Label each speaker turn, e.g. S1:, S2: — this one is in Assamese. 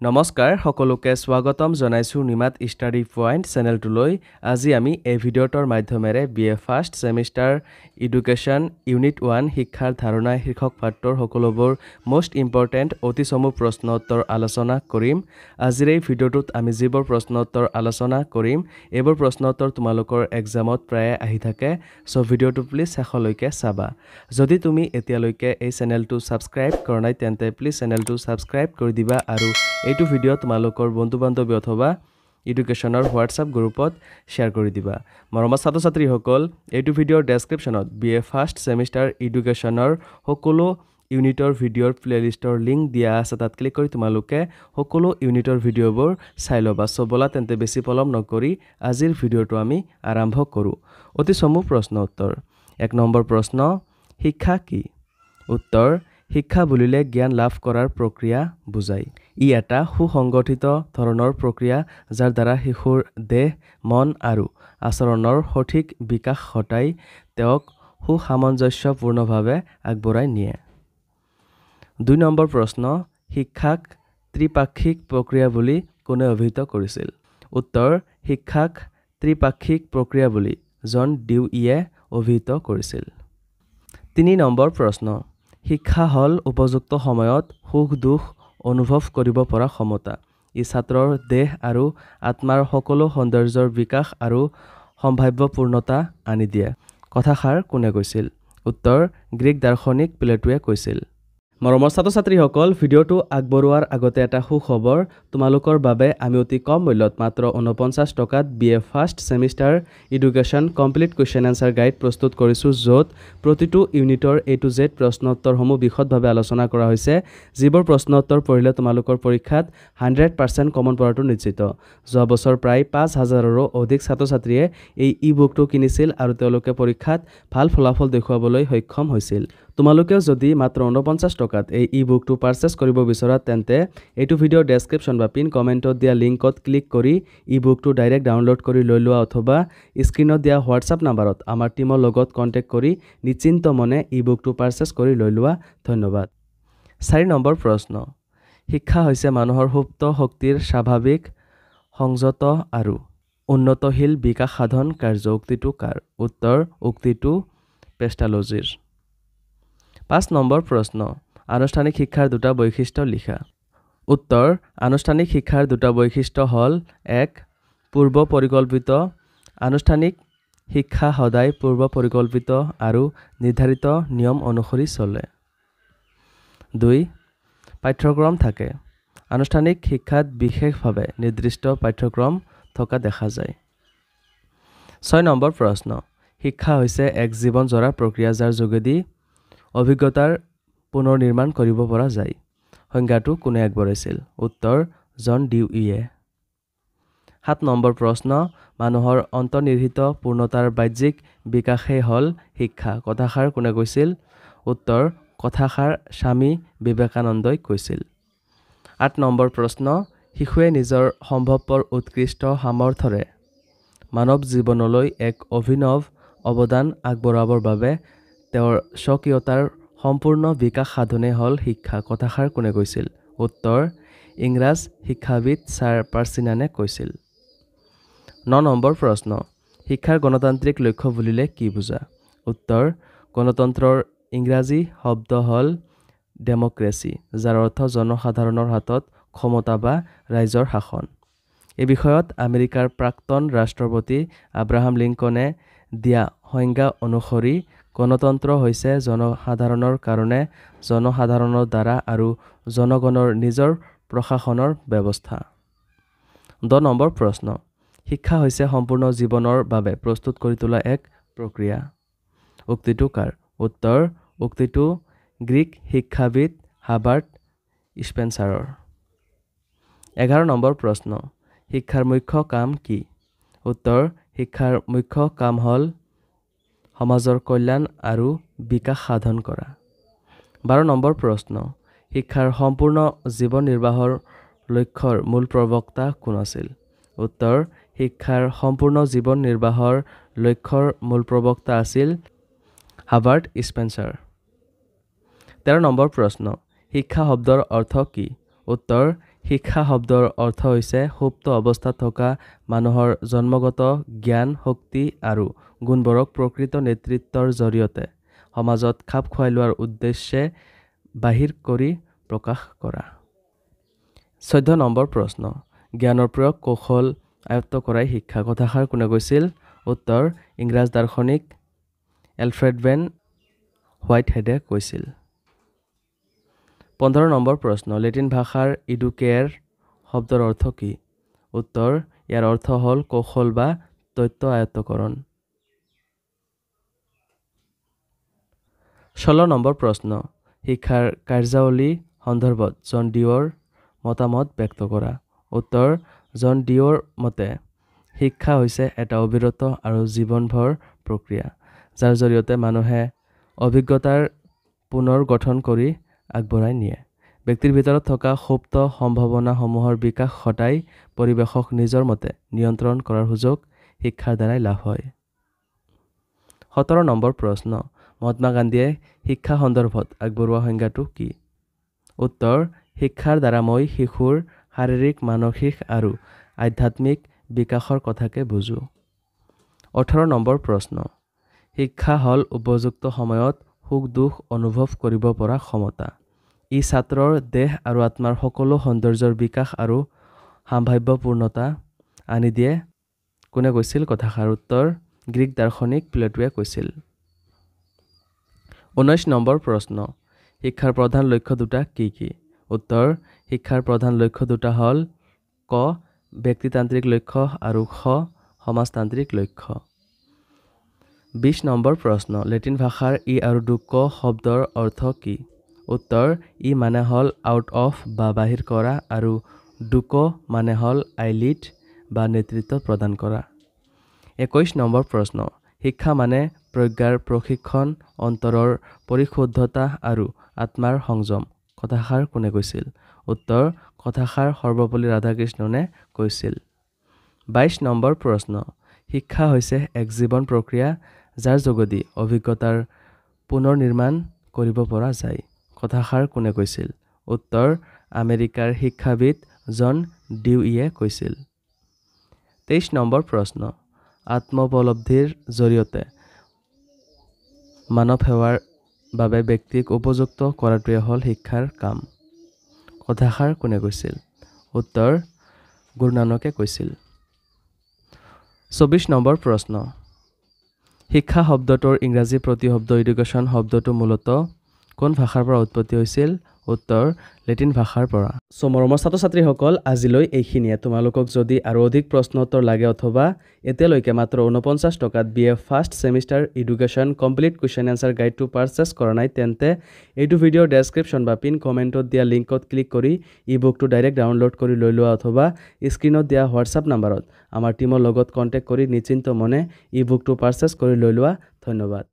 S1: নমস্কাৰ সকলোকে স্বাগতম জনাইছো নিমাত ষ্টাডি পইণ্ট চেনেলটোলৈ আজি আমি এই ভিডিঅ'টোৰ মাধ্যমেৰে BA first semester education unit 1 শিক্ষাৰ ধাৰণা শীৰ্ষক পাঠৰ সকলোবোৰ মোষ্ট ইম্পৰ্টেণ্ট অতি চমু প্ৰশ্ন উত্তৰ আলোচনা কৰিম আজিৰ এই ভিডিঅ'টোত আমি যিবোৰ প্ৰশ্ন উত্তৰ আলোচনা কৰিম এইবোৰ প্ৰশ্ন উত্তৰ তোমালোকৰ এক্সামত প্ৰায় আহি থাকে সো ভিডিঅ'টো প্লিজ শেষলৈকে চাবা যদি তুমি এতিয়ালৈকে এই চেনেলটো সাবস্ক্ৰাইব কৰা নাই তেন্তে প্লিজ চেনেলটো সাবস্ক্ৰাইব কৰি দিবা আৰু এইটো ভিডিও তোমালোকৰ বন্ধু-বান্ধৱী অথবা এডুকেশ্যনৰ হোৱাটছআপ গ্ৰুপত শ্বেয়াৰ কৰি দিবা মৰমৰ ছাত্ৰ-ছাত্ৰীসকল এইটো ভিডিওৰ ডেসক্ৰিপচনত বিএ ফাৰ্ষ্ট সেমিষ্টাৰ এডুকেশ্যনৰ সকলো ইউনিটৰ ভিডিওৰ প্লেলিষ্টৰ লিংক দিয়া আছে তাত ক্লিক কৰি তোমালোকে সকলো ইউনিটৰ ভিডিওবোৰ চাই ল'বা সো বলা তেন্তে বেছি পলম নকৰি আজিৰ ভিডিওটো আমি আৰম্ভ কৰো অতি চমু প্ৰশ্ন উত্তৰ 1 নম্বৰ প্ৰশ্ন শিক্ষা কি উত্তৰ শিক্ষা বুলিলে জ্ঞান লাভ কৰাৰ প্ৰক্ৰিয়া বুজায় ই এটা সুসংগঠিত ধৰণৰ প্ৰক্ৰিয়া যাৰ দ্বাৰা শিশুৰ দেহ মন আৰু আচৰণৰ সঠিক বিকাশ ঘটাই তেওঁক সুসামঞ্জস্যপূৰ্ণভাৱে আগবঢ়াই নিয়ে 2 নম্বৰ প্ৰশ্ন শিক্ষাক ত্ৰিপাক্ষিক প্ৰক্ৰিয়া বুলি কোনে অভিহিত কৰিছিল উত্তৰ শিক্ষাক ত্ৰিপাক্ষিক প্ৰক্ৰিয়া বুলি জন ডিউইয়ে অভিহিত কৰিছিল 3 নম্বৰ প্ৰশ্ন শিক্ষা হল উপযুক্ত সময়ত সুখ দুখ অনুভৱ কৰিব পৰা ক্ষমতা ই ছাত্ৰৰ দেহ আৰু আত্মাৰ সকলো সৌন্দৰ্যৰ বিকাশ আৰু সম্ভাৱ্যপূৰ্ণতা আনি দিয়ে কথাষাৰ কোনে কৈছিল উত্তৰ গ্ৰীক দাৰ্শনিক প্লেটোৱে কৈছিল মৰমৰ ছাত্ৰ-ছাত্ৰীসকল ভিডিওটো আগবঢ়োৱাৰ আগতে এটা সুখবৰ তোমালোকৰ বাবে আমি অতি কম মূল্যত মাত্ৰ 49 টকাত BA first semester education complete question answer guide প্ৰস্তুত কৰিছো য'ত প্ৰতিটো ইউনিটৰ A to Z প্ৰশ্ন উত্তৰসমূহ বিশদভাৱে আলোচনা কৰা হৈছে যিবোৰ প্ৰশ্ন উত্তৰ পঢ়িলে তোমালোকৰ পৰীক্ষাত 100% কমন পৰাটো নিশ্চিত যোৱা বছৰ প্ৰায় 5000ৰো অধিক ছাত্ৰ-ছাত্ৰীয়ে এই ই-বুকটো কিনিছিল আৰু তেওঁলোকে পৰীক্ষাত ভাল ফলাফল দেখুৱাবলৈ সক্ষম হৈছিল তোমালোকেও যদি মাত্ৰ 49 টকাত এই ই-বুকটো পাৰচেজ কৰিব বিচৰা তেন্তে এইটো ভিডিওৰ ডেসক্ৰিপচন বা পিন কমেন্টত দিয়া লিংকত ক্লিক কৰি ই-বুকটো ডাইৰেক্ট ডাউনলোড কৰি লৈ লোৱা অথবা স্ক্ৰিনত দিয়া হোৱাটছআপ নম্বৰত আমাৰ টিমৰ লগত কন্টেক্ট কৰি নিশ্চিন্ত মনে ই-বুকটো পাৰচেজ কৰি লৈ লোৱা ধন্যবাদ 4 নম্বৰ প্ৰশ্ন শিক্ষা হৈছে মানুহৰ সুপ্ত শক্তিৰ স্বাভাৱিক সংযত আৰু উন্নতশীল বিকাশ সাধন কাৰ্য উক্তিটো কাৰ উত্তৰ উক্তিটো পেষ্টালজিৰ 5 নম্বৰ প্ৰশ্ন আনুষ্ঠানিক শিক্ষাৰ দুটা বৈশিষ্ট্য লিখা উত্তৰ আনুষ্ঠানিক শিক্ষাৰ দুটা বৈশিষ্ট্য হল 1 পূৰ্ব পৰিকল্পিত আনুষ্ঠানিক শিক্ষা সদায় পূৰ্ব পৰিকল্পিত আৰু নিৰ্ধাৰিত নিয়ম অনুসৰি চলে 2 পাঠ্যক্ৰম থাকে আনুষ্ঠানিক শিক্ষাত বিশেষভাৱে নিৰ্দিষ্ট পাঠ্যক্ৰম থকা দেখা যায় 6 নম্বৰ প্ৰশ্ন শিক্ষা হৈছে এক জীৱনজোৰা প্ৰক্ৰিয়া যাৰ যোগেদি অভিজ্ঞতাৰ পুনৰ নিৰ্মাণ কৰিব পৰা যায় সংজ্ঞাটো কোনে আগবঢ়াইছিল উত্তৰ জন ডিউইয়ে 7 নম্বৰ প্ৰশ্ন মানুহৰ অন্তৰ্নিহিত পূৰ্ণতাৰ বাহ্যিক বিকাশে হল শিক্ষা কথাষাৰ কোনে কৈছিল উত্তৰ কথাষাৰ স্বামী বিবেকানন্দই কৈছিল 8 নম্বৰ প্ৰশ্ন শিশুৱে নিজৰ সম্ভৱপৰ উৎকৃষ্ট সামৰ্থৰে মানৱ জীৱনলৈ এক অভিনৱ অৱদান আগবঢ়াবৰ বাবে তেওঁৰ স্বকীয়তাৰ সম্পূৰ্ণ বিকাশ সাধনে হল শিক্ষা কথাষাৰ কোনে কৈছিল উত্তৰ ইংৰাজ শিক্ষাবিদ ছাৰ পাৰ্চিনানে কৈছিল 9 নম্বৰ প্ৰশ্ন শিক্ষাৰ গণতান্ত্ৰিক লক্ষ্য বুলিলে কি বুজা উত্তৰ গণতন্ত্ৰৰ ইংৰাজী শব্দ হল ডেমক্ৰেসি যাৰ অৰ্থ জনসাধাৰণৰ হাতত ক্ষমতা বা ৰাইজৰ শাসন এই বিষয়ত আমেৰিকাৰ প্ৰাক্তন ৰাষ্ট্ৰপতি আব্ৰাহাম লিংকনে দিয়া সংজ্ঞা অনুসৰি গণতন্ত্ৰ হৈছে জনসাধাৰণৰ কাৰণে জনসাধাৰণৰ দ্বাৰা আৰু জনগণৰ নিজৰ প্ৰশাসনৰ ব্যৱস্থা 10 নম্বৰ প্ৰশ্ন শিক্ষা হৈছে সম্পূৰ্ণ জীৱনৰ বাবে প্ৰস্তুত কৰি তোলা এক প্ৰক্ৰিয়া উক্তিটো কাৰ উত্তৰ উক্তিটো গ্ৰীক শিক্ষাবিদ হাৰ্বাৰ্ট স্পেন্সাৰৰ 11 নম্বৰ প্ৰশ্ন শিক্ষাৰ মুখ্য কাম কি উত্তৰ শিক্ষাৰ মুখ্য কাম হল সমাজৰ কল্যাণ আৰু বিকাশ সাধন কৰা 12 নম্বৰ প্ৰশ্ন শিক্ষাৰ সম্পূৰ্ণ জীৱন নিৰ্বাহৰ লক্ষ্যৰ মূল প্ৰবক্তা কোন আছিল উত্তৰ শিক্ষাৰ সম্পূৰ্ণ জীৱন নিৰ্বাহৰ লক্ষ্যৰ মূল প্ৰবক্তা আছিল হাৰ্বাৰ্ট স্পেন্সাৰ 13 নম্বৰ প্ৰশ্ন শিক্ষা শব্দৰ অৰ্থ কি উত্তৰ শিক্ষা শব্দৰ অৰ্থ হৈছে সুপ্ত অৱস্থাত থকা মানুহৰ জন্মগত জ্ঞান শক্তি আৰু গুণবোৰক প্ৰকৃত নেতৃত্বৰ জৰিয়তে সমাজত খাপ খুৱাই লোৱাৰ উদ্দেশ্যে বাহিৰ কৰি প্ৰকাশ কৰা। 14 নম্বৰ প্ৰশ্ন, জ্ঞানৰ প্ৰয়োগ কৌশল আয়ত্ত কৰাই শিক্ষা। কথাষাৰ কোনে কৈছিল? উত্তৰ, ইংৰাজ দাৰ্শনিক এলফ্ৰেড বেন হোৱাইটহেডে কৈছিল। 15 নম্বৰ প্ৰশ্ন, লেটিন ভাষাৰ ইডুকেয়াৰ শব্দৰ অৰ্থ কি? উত্তৰ, ইয়াৰ অৰ্থ হ'ল কৌশল বা তত্ত্ব আয়ত্তকৰণ। 16 নম্বৰ প্ৰশ্ন, শিক্ষাৰ কাৰ্যাৱলী সন্দৰ্ভত জন ডিউৰ মতামত ব্যক্ত কৰা। উত্তৰ, জন ডিউৰ মতে শিক্ষা হৈছে এটা অবিৰত আৰু জীৱনভৰ প্ৰক্ৰিয়া, যাৰ জৰিয়তে মানুহে অভিজ্ঞতাৰ পুনৰ গঠন কৰি আগবঢ়াই নিয়ে। ব্যক্তিৰ ভিতৰত থকা সুপ্ত সম্ভাৱনাসমূহৰ বিকাশ ঘটাই পৰিৱেশক নিজৰ মতে নিয়ন্ত্ৰণ কৰাৰ সুযোগ শিক্ষাৰ দ্বাৰাই লাভ হয়। 17 নম্বৰ প্ৰশ্ন, মহাত্মা গান্ধীয়ে শিক্ষা সন্দৰ্ভত আগবঢ়োৱা সংজ্ঞাটো কি? উত্তৰ, শিক্ষাৰ দ্বাৰা মই শিশুৰ শাৰীৰিক মানসিক আৰু আধ্যাত্মিক বিকাশৰ কথাকে বুজো। 18 নম্বৰ প্ৰশ্ন, শিক্ষা হ'ল উপযুক্ত সময়ত সুখ দুখ অনুভৱ কৰিব পৰা ক্ষমতা। ই ছাত্ৰৰ দেহ আৰু আত্মাৰ সকলো সৌন্দৰ্যৰ বিকাশ আৰু সাম্ভাৱ্যপূৰ্ণতা আনি দিয়ে। কোনে কৈছিল? কথাষাৰ উত্তৰ, গ্ৰীক দাৰ্শনিক প্লেটোৱে কৈছিল। 19 নম্বৰ প্ৰশ্ন, শিক্ষাৰ প্ৰধান লক্ষ্য দুটা কি কি? উত্তৰ, শিক্ষাৰ প্ৰধান লক্ষ্য দুটা হ'ল ক ব্যক্তিতান্ত্ৰিক লক্ষ্য আৰু খ সমাজতান্ত্ৰিক লক্ষ্য। 20 নম্বৰ প্ৰশ্ন, লেটিন ভাষাৰ ই আৰু ডুক শব্দৰ অৰ্থ কি? উত্তৰ, ই মানে হ'ল আউট অফ বা বাহিৰ কৰা আৰু ডুক মানে হ'ল আই লিড বা নেতৃত্ব প্ৰদান কৰা। 21 নম্বৰ প্ৰশ্ন, শিক্ষা মানে প্ৰজ্ঞাৰ প্ৰশিক্ষণ, অন্তৰৰ পৰিশুদ্ধতা আৰু আত্মাৰ সংযম। কথাষাৰ কোনে কৈছিল? উত্তৰ, কথাষাৰ সৰ্বপল্লী ৰাধাকৃষ্ণনে কৈছিল। 22 নম্বৰ প্ৰশ্ন, শিক্ষা হৈছে এক জীৱন প্ৰক্ৰিয়া যাৰ যোগেদি অভিজ্ঞতাৰ পুনৰ নিৰ্মাণ কৰিব পৰা যায়। কথাষাৰ কোনে কৈছিল? উত্তৰ, আমেৰিকাৰ শিক্ষাবিদ জন ডিউইয়ে কৈছিল। 23 নম্বৰ প্ৰশ্ন, আত্মোপলব্ধিৰ জৰিয়তে মানৱ সেৱাৰ বাবে ব্যক্তিক উপযুক্ত কৰাটোৱে হ'ল শিক্ষাৰ কাম। কথাষাৰ কোনে কৈছিল? উত্তৰ, গুৰু নানকে কৈছিল। 24 নম্বৰ প্ৰশ্ন, শিক্ষা শব্দটোৰ ইংৰাজী প্ৰতিশব্দ এডুকেশ্যন শব্দটো মূলতঃ কোন ভাষাৰ পৰা উৎপত্তি হৈছিল? উত্তৰ, লেটিন ভাষাৰ পৰা। মৰমৰ ছাত্ৰ ছাত্ৰীসকল, আজিলৈ এইখিনিয়ে। তোমালোকক যদি আৰু অধিক প্ৰশ্ন উত্তৰ লাগে অথবা এতিয়ালৈকে মাত্ৰ 49 টকাত BA first semester education complete question answer গাইডটো পাৰচেছ কৰা নাই, তেন্তে এইটো ভিডিঅ'ৰ ডেছক্ৰিপশ্যন বা পিন কমেণ্টত দিয়া লিংকত ক্লিক কৰি ই বুকটো ডাইৰেক্ট ডাউনলোড কৰি লৈ লোৱা অথবা স্ক্ৰীণত দিয়া হোৱাটছআপ নাম্বাৰত আমাৰ টীমৰ লগত কণ্টেক্ট কৰি নিশ্চিন্ত মনে ই বুকটো পাৰচেছ কৰি লৈ লোৱা। ধন্যবাদ।